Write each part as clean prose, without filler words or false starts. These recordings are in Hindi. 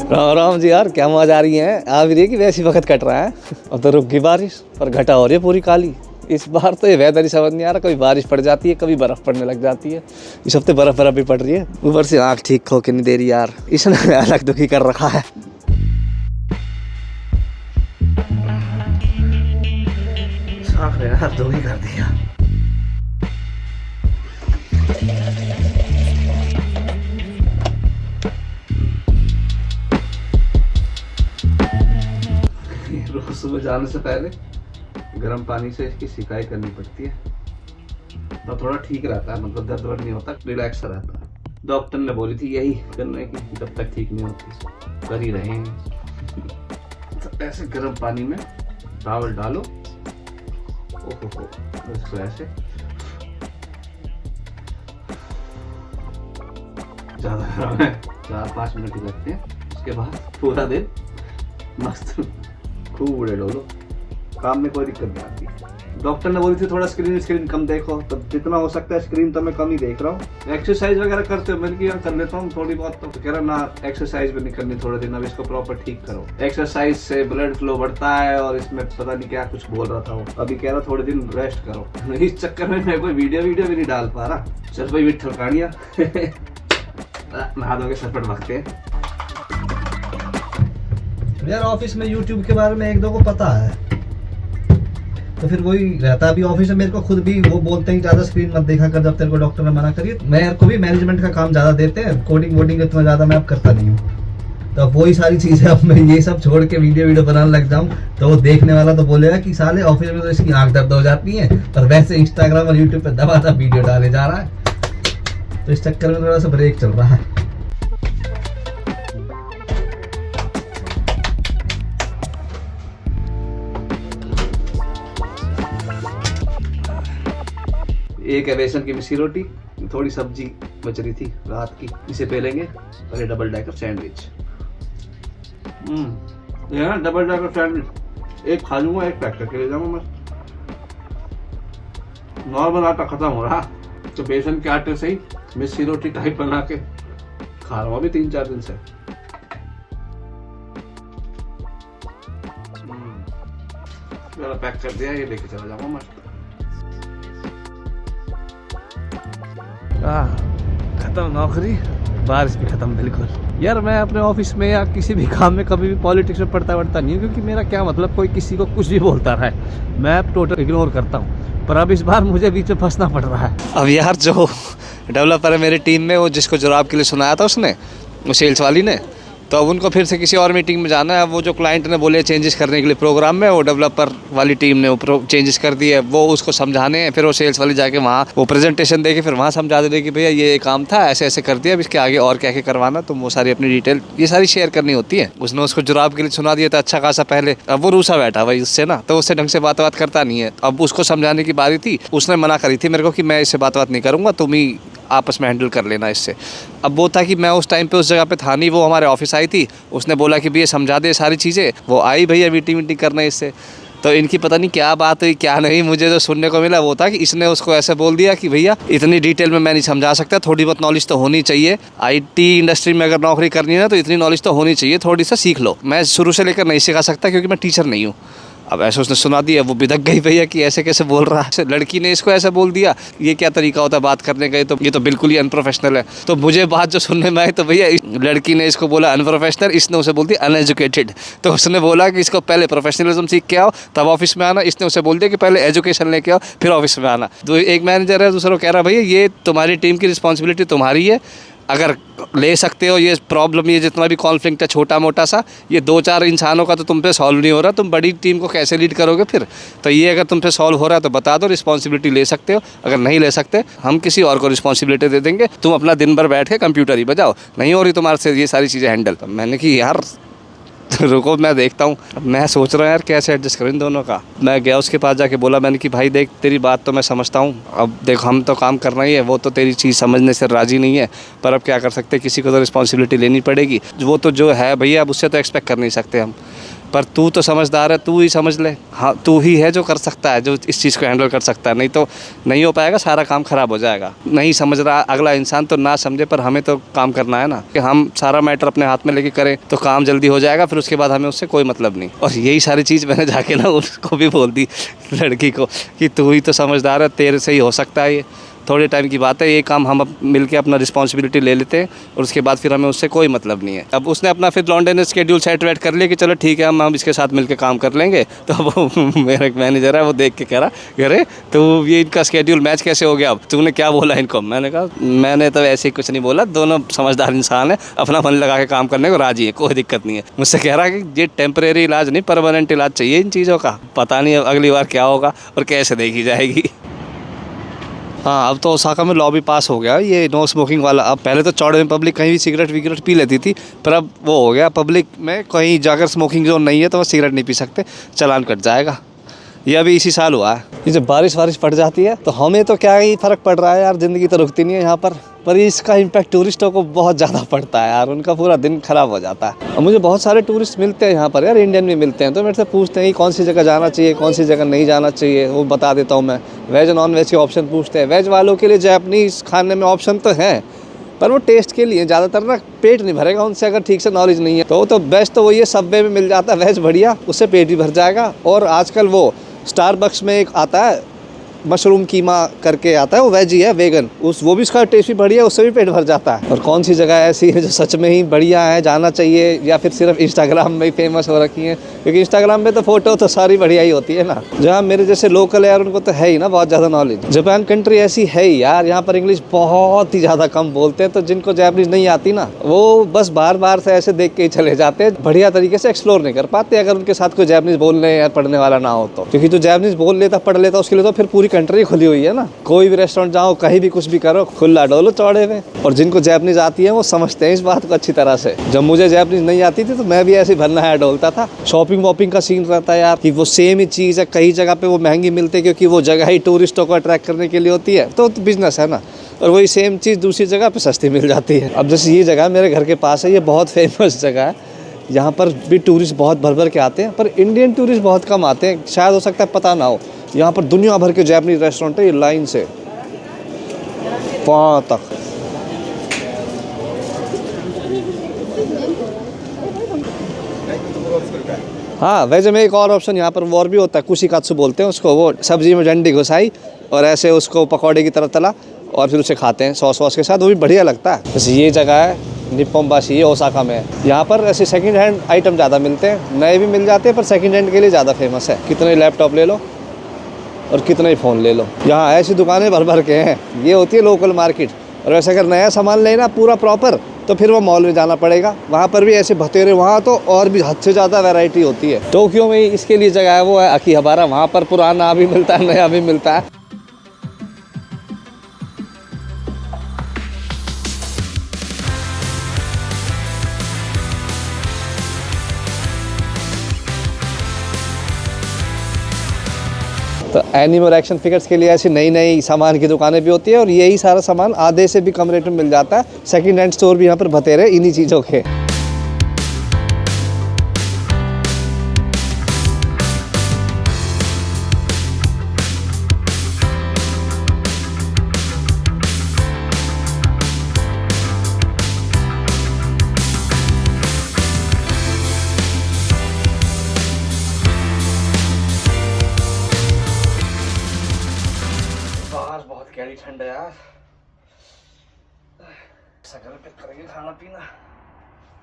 राम राम जी यार, क्या मजा आ रही है। आ भी रही कि वैसी वक्त कट रहा है। अब तो रुक गई बारिश पर घटा हो रही है पूरी काली। इस बार तो ये वेदर ही समझ नहीं आ रहा, कभी बारिश पड़ जाती है कभी बर्फ पड़ने लग जाती है। इस हफ्ते बर्फ भी पड़ रही है, ऊपर से आँख ठीक होके नहीं दे रही यार, इसने अलग दुखी कर रखा है। साफ ने यार दुखी कर दिया। रोज सुबह जाने से पहले गर्म पानी से इसकी सिकाई करनी पड़ती है, तो थोड़ा ठीक रहता है, मतलब दर्द वर्द नहीं होता, रिलैक्स रहता है। डॉक्टर ने बोली थी यही करने की, जब तक ठीक नहीं होती कर ही रहेंगे। तो ऐसे गर्म पानी में टॉवल डालो, ओहो इसको ऐसे ज़्यादा गर्म है, 4-5 मिनट ही लगते हैं। उसके बाद पूरा दिन मस्त खूब उड़े डोलो, काम में कोई दिक्कत नहीं आती। डॉक्टर ने बोली थी थोड़ा स्क्रीन कम देखो, तो जितना हो सकता है स्क्रीन तो मैं कम ही देख रहा हूँ। एक्सरसाइज वगैरह करते हो, मैंने किया कर लेता हूँ थोड़ी बहुत। तो कह रहा ना एक्सरसाइज भी नहीं करनी थोड़े दिन, अब इसको प्रॉपर ठीक करो। एक्सरसाइज से ब्लड फ्लो बढ़ता है और इसमें पता नहीं क्या कुछ बोल रहा था वो। अभी कह रहा थोड़े दिन रेस्ट करो। इस चक्कर में मैं कोई वीडियो भी नहीं डाल पा रहा। चल भाई विट्ठल कहानियाँ नहा धो के सफर वक्त है यार। ऑफिस में YouTube के बारे में एक दो को पता है, तो फिर वही रहता है। अभी ऑफिस में मेरे को खुद भी वो बोलते हैं ज्यादा स्क्रीन मत देखा कर, जब तेरे को डॉक्टर ने मना करी। मेरे को भी मैनेजमेंट का काम ज्यादा देते हैं, कोडिंग वोडिंग इतना ज्यादा मैं अब करता नहीं हूँ। तो अब वही सारी चीजें, अब मैं ये सब छोड़ के वीडियो बनाने लग जाऊँ तो वो देखने वाला तो बोलेगा कि साले ऑफिस में तो इसकी आंख दर्द हो जाती है, पर वैसे इंस्टाग्राम और यूट्यूब पे दबा वीडियो डाले जा रहा है। तो इस चक्कर में थोड़ा सा ब्रेक चल रहा है। एक है बेसन की मिस्सी रोटी, थोड़ी सब्जी बच रही थी रात की, इसे पेलेंगे और ये डबल डेकर सैंडविच। ये ना डबल डेकर सैंडविच एक खा लूंगा, एक पैक करके ले जाऊंगा मैं। नॉर्मल आटा खत्म हो रहा, तो बेसन के आटे से ही मिस्सी रोटी टाइप बना के खा रहा हूँ अभी 3-4 दिन से। पैक कर दिया, ये लेके चला जाऊंगा मैं। खत्म नौकरी, बारिश भी खत्म बिल्कुल। यार मैं अपने ऑफिस में या किसी भी काम में कभी भी पॉलिटिक्स में पढ़ता नहीं हूँ, क्योंकि मेरा क्या मतलब कोई किसी को कुछ भी बोलता रहा है, मैं टोटल इग्नोर करता हूँ। पर अब इस बार मुझे बीच में फंसना पड़ रहा है। अब यार जो डेवलपर है मेरी टीम में, वो जिसको जुराब के लिए सुनाया था उसने, वो सेल्स वाली ने, तो अब उनको फिर से किसी और मीटिंग में जाना है। वो जो क्लाइंट ने बोले चेंजेस करने के लिए प्रोग्राम में, वो डेवलपर वाली टीम ने वो चेंजेस कर दिए, वो उसको समझाने हैं। फिर वो सेल्स वाली जाके वहाँ वो प्रेजेंटेशन दे के फिर वहाँ समझा दे कि भैया ये काम था, ऐसे ऐसे कर दिया, अब इसके आगे और क्या क्या करवाना। तो वो सारी अपनी डिटेल ये सारी शेयर करनी होती है। उसने उसको जुराब के लिए सुना दिया था अच्छा खासा पहले, अब वो रूसा बैठा भाई उससे ना, तो उससे ढंग से बात करता नहीं है। अब उसको समझाने की बारी थी, उसने मना करी थी मेरे को कि मैं इससे बात नहीं करूँगा, तुम ही आपस में हैंडल कर लेना इससे। अब वो था कि मैं उस टाइम पे उस जगह पे था नहीं, वो हमारे ऑफिस आई थी, उसने बोला कि भैया समझा दे सारी चीज़ें। वो आई भैया मीटिंग करना इससे, तो इनकी पता नहीं क्या बात हुई क्या नहीं। मुझे जो सुनने को मिला वो था कि इसने उसको ऐसे बोल दिया कि भैया इतनी डिटेल में मैं नहीं समझा सकता, थोड़ी बहुत नॉलेज तो होनी चाहिए। आईटी इंडस्ट्री में अगर नौकरी करनी है ना तो इतनी नॉलेज तो होनी चाहिए, थोड़ी सा सीख लो। मैं शुरू से लेकर नहीं सिखा सकता क्योंकि मैं टीचर नहीं हूँ। अब ऐसे उसने सुना दिया, वो बिदक गई भैया कि ऐसे कैसे बोल रहा है, लड़की ने इसको ऐसे बोल दिया, ये क्या तरीका होता है बात करने का, ये तो बिल्कुल ही अनप्रोफेशनल है। तो मुझे बात जो सुनने में आई तो भैया लड़की ने इसको बोला अनप्रोफेशनल, इसने उसे बोल दिया अनएजुकेटेड। तो उसने बोला कि इसको पहले प्रोफेशनलिज्म सीख के आओ तब ऑफिस में आना, इसने उसे बोल दिया कि पहले एजुकेशन लेके आओ फिर ऑफिस में आना। तो एक मैनेजर है, दूसरा कह रहा भैया ये तुम्हारी टीम की रिस्पॉन्सिबिलिटी तुम्हारी है, अगर ले सकते हो ये प्रॉब्लम, ये जितना भी कॉन्फ्लिक्ट है छोटा मोटा सा, ये 2-4 इंसानों का तो तुम पे सॉल्व नहीं हो रहा, तुम बड़ी टीम को कैसे लीड करोगे फिर। तो ये अगर तुम पे सॉल्व हो रहा है तो बता दो, रिस्पॉन्सिबिलिटी ले सकते हो, अगर नहीं ले सकते हम किसी और को रिस्पॉन्सिबिलिटी दे देंगे, तुम अपना दिन भर बैठ के कंप्यूटर ही बजाओ, नहीं हो रही तुम्हारे से ये सारी चीज़ें हैंडल। तो मैंने कि यार रुको मैं देखता हूँ। मैं सोच रहा हूँ यार कैसे एडजस्ट करूँ इन दोनों का। मैं गया उसके पास जाके बोला मैंने कि भाई देख तेरी बात तो मैं समझता हूँ, अब देख हम तो काम करना ही है, वो तो तेरी चीज़ समझने से राज़ी नहीं है, पर अब क्या कर सकते, किसी को तो रिस्पॉन्सिबिलिटी लेनी पड़ेगी। वो तो जो है भैया अब उससे तो एक्सपेक्ट कर नहीं सकते हम, पर तू तो समझदार है, तू ही समझ ले। हाँ, तू ही है जो कर सकता है, जो इस चीज़ को हैंडल कर सकता है, नहीं तो नहीं हो पाएगा, सारा काम ख़राब हो जाएगा। नहीं समझ रहा अगला इंसान तो ना समझे, पर हमें तो काम करना है ना, कि हम सारा मैटर अपने हाथ में लेके करें तो काम जल्दी हो जाएगा, फिर उसके बाद हमें उससे कोई मतलब नहीं। और यही सारी चीज़ मैंने जाके ना उसको भी बोल दी, लड़की को, कि तू ही तो समझदार है, तेरे से ही हो सकता है ये। थोड़े टाइम की बात है, ये काम हम मिल के अपना रिस्पॉन्सिबिलिटी ले लेते हैं और उसके बाद फिर हमें उससे कोई मतलब नहीं है। अब उसने अपना फिर लॉन्डे ने शेड्यूल सेट वेट कर लिया कि चलो ठीक है, हम इसके साथ मिल के काम कर लेंगे। तो वो मेरा एक मैनेजर है, वो देख के कह रहा, अरे तो ये इनका शेड्यूल मैच कैसे हो गया, अब तूने क्या बोला इनको? मैंने कहा मैंने तो ऐसे ही कुछ नहीं बोला, दोनों समझदार इंसान है, अपना मन लगा के काम करने को राजी है, कोई दिक्कत नहीं है। मुझसे कह रहा कि ये टेम्परेरी इलाज नहीं, परमानेंट इलाज चाहिए इन चीज़ों का। पता नहीं अगली बार क्या होगा और कैसे देखी जाएगी। हाँ, अब तो ओसाका में लॉ भी पास हो गया ये नो स्मोकिंग वाला। अब पहले तो चौड़े में पब्लिक कहीं भी सिगरेट विगरेट पी लेती थी, पर अब वो हो गया, पब्लिक में कहीं जाकर स्मोकिंग जोन नहीं है तो वो सिगरेट नहीं पी सकते, चालान कट जाएगा। ये अभी इसी साल हुआ है। ये जब बारिश वारिश पड़ जाती है तो हमें तो क्या ही फ़र्क पड़ रहा है यार, ज़िंदगी तो रुकती नहीं है यहाँ पर इसका इम्पैक्ट टूरिस्टों को बहुत ज़्यादा पड़ता है यार, उनका पूरा दिन ख़राब हो जाता है। और मुझे बहुत सारे टूरिस्ट मिलते हैं यहाँ पर यार, इंडियन भी मिलते हैं, तो मेरे से पूछते हैं कौन सी जगह जाना चाहिए, कौन सी जगह नहीं जाना चाहिए, वो बता देता हूँ मैं। वेज नॉन वेज के ऑप्शन पूछते हैं। वेज वालों के लिए जापानीज़ खाने में ऑप्शन तो हैं, पर वो टेस्ट के लिए ज़्यादातर ना, पेट नहीं भरेगा उनसे अगर ठीक से नॉलेज नहीं है। तो बेस्ट तो वही है, सबवे में मिल जाता है वेज बढ़िया, उससे पेट भी भर जाएगा। और आजकल वो स्टारबक्स में एक आता है मशरूम कीमा करके आता है, वो वेज ही है, वेगन, वो भी उसका टेस्ट भी बढ़िया है, उससे भी पेट भर जाता है। और कौन सी जगह ऐसी है जो सच में ही बढ़िया है, जाना चाहिए, या फिर सिर्फ इंस्टाग्राम में ही फेमस हो रखी है? क्योंकि इंस्टाग्राम में तो फोटो तो सारी बढ़िया ही होती है ना। जहाँ मेरे जैसे लोकल है यार, उनको तो है ही ना बहुत ज़्यादा नॉलेज। जापान कंट्री ऐसी है ही यार, यहाँ पर इंग्लिश बहुत ही ज़्यादा कम बोलते हैं, तो जिनको जापानीज नहीं आती ना, वो बस बार बार से ऐसे देख के ही चले जाते हैं, बढ़िया तरीके से एक्सप्लोर नहीं कर पाते अगर उनके साथ कोई जापानीज बोलने या पढ़ने वाला ना हो तो। क्योंकि जो जापानीज बोल लेता पढ़ लेता उसके लिए तो फिर पूरी कंट्री खुली हुई है ना, कोई भी रेस्टोरेंट जाओ, कहीं भी कुछ भी करो, खुला डोलो चौड़े में। और जिनको जापानीज आती है वो समझते हैं इस बात को अच्छी तरह से। जब मुझे जापानीज नहीं आती थी तो मैं भी ऐसे भरना है डोलता था। शॉपिंग वॉपिंग का सीन रहता है यार, कि वो सेम ही चीज़ है, कई जगह पे वो महंगी मिलती है क्योंकि वो जगह ही टूरिस्टों को अट्रैक्ट करने के लिए होती है, तो बिजनेस है ना। और वही सेम चीज़ दूसरी जगह पे सस्ती मिल जाती है। अब जैसे ये जगह मेरे घर के पास है, ये बहुत फेमस जगह है, यहाँ पर भी टूरिस्ट बहुत भर भर के आते हैं, पर इंडियन टूरिस्ट बहुत कम आते हैं, शायद हो सकता है पता ना हो। यहाँ पर दुनिया भर के जापानीज रेस्टोरेंट है, ये लाइन से वहाँ तक। हाँ, वेज में एक और ऑप्शन यहाँ पर वो और भी होता है, कुशिकात्सु बोलते हैं उसको, वो सब्जी में डंडी घुसाई और ऐसे उसको पकौड़े की तरह तला और फिर उसे खाते हैं सॉस वॉस के साथ, वो भी बढ़िया लगता है। जैसे ये जगह है निप्पोम्बाशी, ये ओसाका में है। यहाँ पर ऐसे सेकंड हैंड आइटम ज़्यादा मिलते हैं, नए भी मिल जाते हैं, पर सेकंड हैंड के लिए ज़्यादा फेमस है। कितने लैपटॉप ले लो और कितने ही फ़ोन ले लो, यहाँ ऐसी दुकानें भर भर के हैं। ये होती है लोकल मार्केट। और वैसे अगर नया सामान लेना पूरा प्रॉपर, तो फिर वो मॉल में जाना पड़ेगा, वहाँ पर भी ऐसे भतेरे, वहाँ तो और भी हद से ज़्यादा वैरायटी होती है। टोक्यो में इसके लिए जगह है, वो है अकीहाबारा, वहाँ पर पुराना भी मिलता है, नया भी मिलता है। तो एनिमल एक्शन फिगर्स के लिए ऐसी नई नई सामान की दुकानें भी होती है, और यही सारा सामान आधे से भी कम रेट में मिल जाता है। सेकंड हैंड स्टोर भी यहाँ पर बतेरे इन्हीं चीज़ों के। बहुत गहरी ठंड है यार, करेंगे खाना पीना।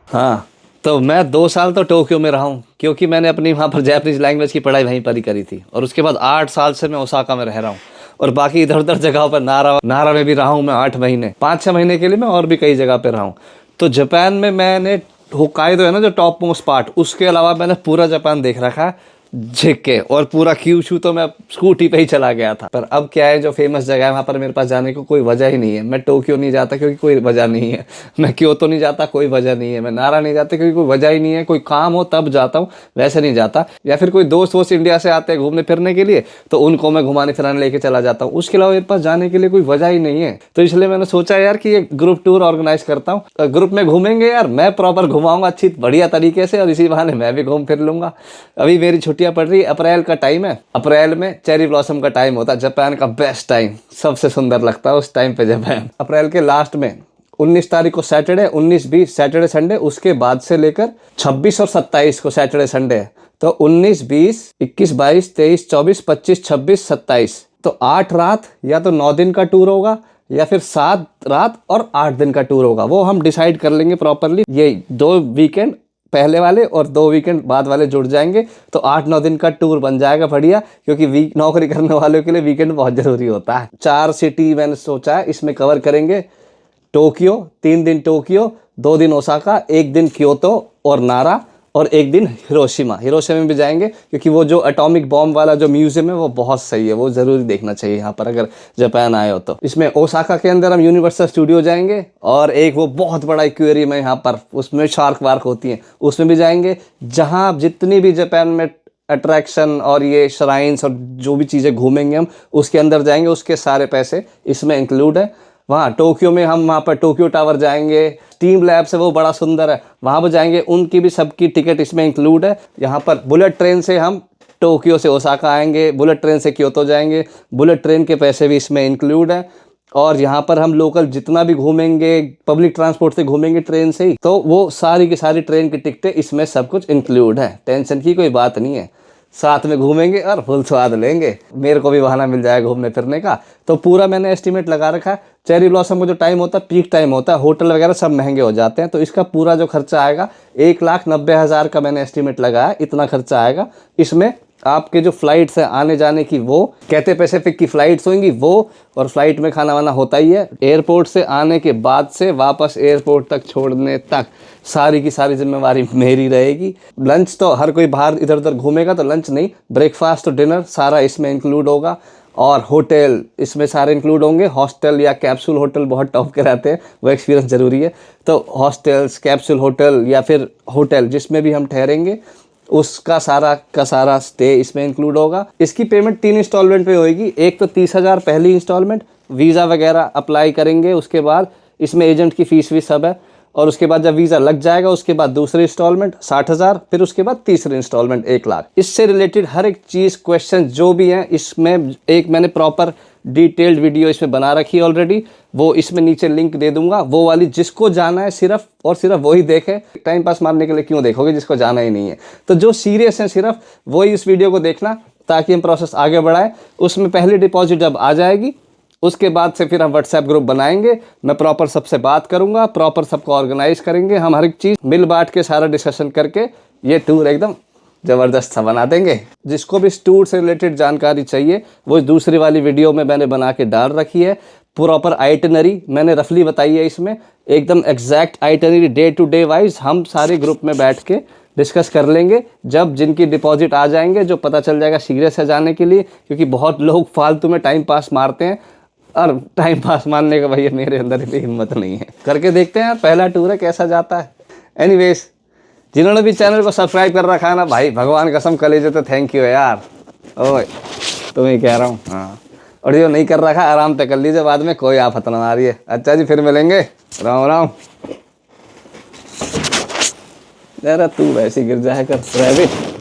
हाँ, तो मैं 2 साल तो टोक्यो में रहा हूँ, क्योंकि मैंने अपनी वहाँ पर जापानीज लैंग्वेज की पढ़ाई वहीं पर ही करी थी। और उसके बाद 8 साल से मैं ओसाका में रह रहा हूँ, और बाकी इधर उधर जगहों पर नारा में भी रहा हूँ मैं 8 महीने, 5-6 महीने के लिए मैं और भी कई जगह पे रहा हूँ। तो जापान में मैंने होक्काइडो है ना जो टॉप मोस्ट पार्ट, उसके अलावा मैंने पूरा जापान देख रखा है। झिक के, और पूरा क्यू शू तो मैं स्कूटी पे ही चला गया था। पर अब क्या है, जो फेमस जगह है वहाँ पर मेरे पास जाने को कोई वजह ही नहीं है। मैं टोक्यो नहीं जाता क्योंकि कोई वजह नहीं है, मैं क्योतो नहीं जाता कोई वजह नहीं है, मैं नारा नहीं जाता क्योंकि कोई वजह ही नहीं है। कोई काम हो तब जाता हूँ, वैसे नहीं जाता। या फिर कोई दोस्त वोस्त इंडिया से आते हैं घूमने फिरने के लिए तो उनको मैं घुमाने फिराने लेके चला जाता हूँ। उसके अलावा मेरे पास जाने के लिए कोई वजह ही नहीं है। तो इसलिए मैंने सोचा यार कि एक ग्रुप टूर ऑर्गेनाइज करता हूँ। ग्रुप में घूमेंगे यार, मैं प्रॉपर घुमाऊंगा अच्छी बढ़िया तरीके से, और इसी बहाने मैं भी घूम फिर लूंगा। अभी मेरी छुट्टियां पड़ रही, अप्रैल का टाइम है। अप्रैल में चेरी ब्लॉसम का टाइम होता है, जापान का बेस्ट टाइम, सबसे सुंदर लगता है उस टाइम पे जापान। अप्रैल के लास्ट में 19 तारीख को सैटरडे, 19, 20 सैटरडे संडे, उसके बाद से लेकर 26 और 27 को सैटरडे संडे है। तो 19, 20, 21, 22, 23, 24, 25, 26, 27, तो 8 रात या तो 9 दिन का टूर होगा या फिर 7 रात और 8 दिन का टूर होगा। वो हम डिसाइड कर लेंगे प्रॉपरली। ये 2 वीकेंड पहले वाले और 2 वीकेंड बाद वाले जुड़ जाएंगे तो 8-9 दिन का टूर बन जाएगा बढ़िया। क्योंकि नौकरी करने वालों के लिए वीकेंड बहुत ज़रूरी होता है। 4 सिटी मैंने सोचा है इसमें कवर करेंगे। टोक्यो 3 दिन, टोक्यो 2 दिन, ओसाका 1 दिन, क्योतो और नारा, और 1 दिन हिरोशिमा। हिरोशिमा में भी जाएंगे क्योंकि वो जो एटॉमिक बॉम्ब वाला जो म्यूजियम है वो बहुत सही है, वो ज़रूरी देखना चाहिए यहाँ पर अगर जापान आए हो तो। इसमें ओसाका के अंदर हम यूनिवर्सल स्टूडियो जाएंगे, और एक वो बहुत बड़ा एक्वेरियम है यहाँ पर, उसमें शार्क वार्क होती हैं, उसमें भी जाएंगे। जहाँ जितनी भी जापान में अट्रैक्शन और ये श्राइन्स और जो भी चीज़ें घूमेंगे हम उसके अंदर जाएंगे, उसके सारे पैसे इसमें इंक्लूड है। वहाँ टोक्यो में हम वहाँ पर टोक्यो टावर जाएंगे, स्टीम लैब से वो बड़ा सुंदर है, वहाँ पर जाएंगे, उनकी भी सबकी टिकट इसमें इंक्लूड है। यहाँ पर बुलेट ट्रेन से हम टोक्यो से ओसाका आएंगे, बुलेट ट्रेन से क्योतो जाएंगे, बुलेट ट्रेन के पैसे भी इसमें इंक्लूड है। और यहाँ पर हम लोकल जितना भी घूमेंगे, पब्लिक ट्रांसपोर्ट से घूमेंगे ट्रेन से ही, तो वो सारी की सारी ट्रेन की टिकटें इसमें सब कुछ इंक्लूड है। टेंशन की कोई बात नहीं है, साथ में घूमेंगे और फुल स्वाद लेंगे। मेरे को भी बहाना मिल जाएगा घूमने फिरने का। तो पूरा मैंने एस्टिमेट लगा रखा है। चेरी ब्लॉसम का जो टाइम होता है पीक टाइम होता है, होटल वगैरह सब महंगे हो जाते हैं, तो इसका पूरा जो खर्चा आएगा 1,90,000 का मैंने एस्टिमेट लगाया, इतना खर्चा आएगा। इसमें आपके जो फ्लाइट्स हैं आने जाने की, वो कैथे पैसिफिक की फ़्लाइट्स होंगी वो, और फ्लाइट में खाना वाना होता ही है। एयरपोर्ट से आने के बाद से वापस एयरपोर्ट तक छोड़ने तक सारी की सारी जिम्मेवारी मेरी रहेगी। लंच तो हर कोई बाहर इधर उधर घूमेगा तो लंच नहीं, ब्रेकफास्ट और डिनर सारा इसमें इंक्लूड होगा। और होटल इसमें सारे इंक्लूड होंगे। हॉस्टल या कैप्सूल होटल बहुत टॉप के रहते हैं, वो एक्सपीरियंस ज़रूरी है। तो हॉस्टल्स, कैप्सूल होटल या फिर होटल जिसमें भी हम ठहरेंगे उसका सारा का सारा स्टे इसमें इंक्लूड होगा। इसकी पेमेंट 3 इंस्टॉलमेंट पे होएगी। एक तो 30,000 पहली इंस्टॉलमेंट, वीज़ा वगैरह अप्लाई करेंगे, उसके बाद इसमें एजेंट की फ़ीस भी सब है, और उसके बाद जब वीज़ा लग जाएगा उसके बाद दूसरी इंस्टॉलमेंट 60,000, फिर उसके बाद तीसरी इंस्टॉलमेंट 1 लाख। इससे रिलेटेड हर एक चीज़, क्वेश्चन जो भी हैं इसमें एक मैंने प्रॉपर डिटेल्ड वीडियो इसमें बना रखी है ऑलरेडी, वो इसमें नीचे लिंक दे दूंगा। वो वाली जिसको जाना है सिर्फ और सिर्फ वही देखे, टाइम पास मारने के लिए क्यों देखोगे जिसको जाना ही नहीं है। तो जो सीरियस है सिर्फ वही इस वीडियो को देखना ताकि हम प्रोसेस आगे बढ़ाएं। उसमें पहली डिपॉजिट जब आ जाएगी उसके बाद से फिर हम व्हाट्सएप ग्रुप बनाएंगे, मैं प्रॉपर सबसे बात करूंगा, प्रॉपर सबको ऑर्गेनाइज करेंगे, हम हर एक चीज़ मिल बांट के सारा डिस्कशन करके ये टूर एकदम ज़बरदस्त सा बना देंगे। जिसको भी इस टूर से रिलेटेड जानकारी चाहिए वो दूसरी वाली वीडियो में मैंने बना के डाल रखी है। प्रॉपर आइटनरी मैंने रफली बताई है, इसमें एकदम exact itinerary day to day wise हम सारे ग्रुप में बैठ के डिस्कस कर लेंगे। जब जिनकी डिपॉजिट आ जाएंगे, जो पता चल जाएगा सीरियस है जाने के लिए, क्योंकि बहुत लोग फालतू में टाइम पास मारते हैं, और टाइम पास मारने का भैया मेरे अंदर इतनी हिम्मत नहीं है। करके देखते हैं यार, पहला टूर है कैसा जाता है। एनीवेज, जिन्होंने भी चैनल को सब्सक्राइब कर रखा है ना भाई, भगवान कसम कलेजे तो थैंक यू यार। ओए तुम्हें कह रहा हूँ, हाँ। और जो नहीं कर रखा आराम से कर लीजिए, बाद में कोई आफत ना आ रही है। अच्छा जी, फिर मिलेंगे। राम राम। जरा तू वैसे गिर जाए कर रैबिट।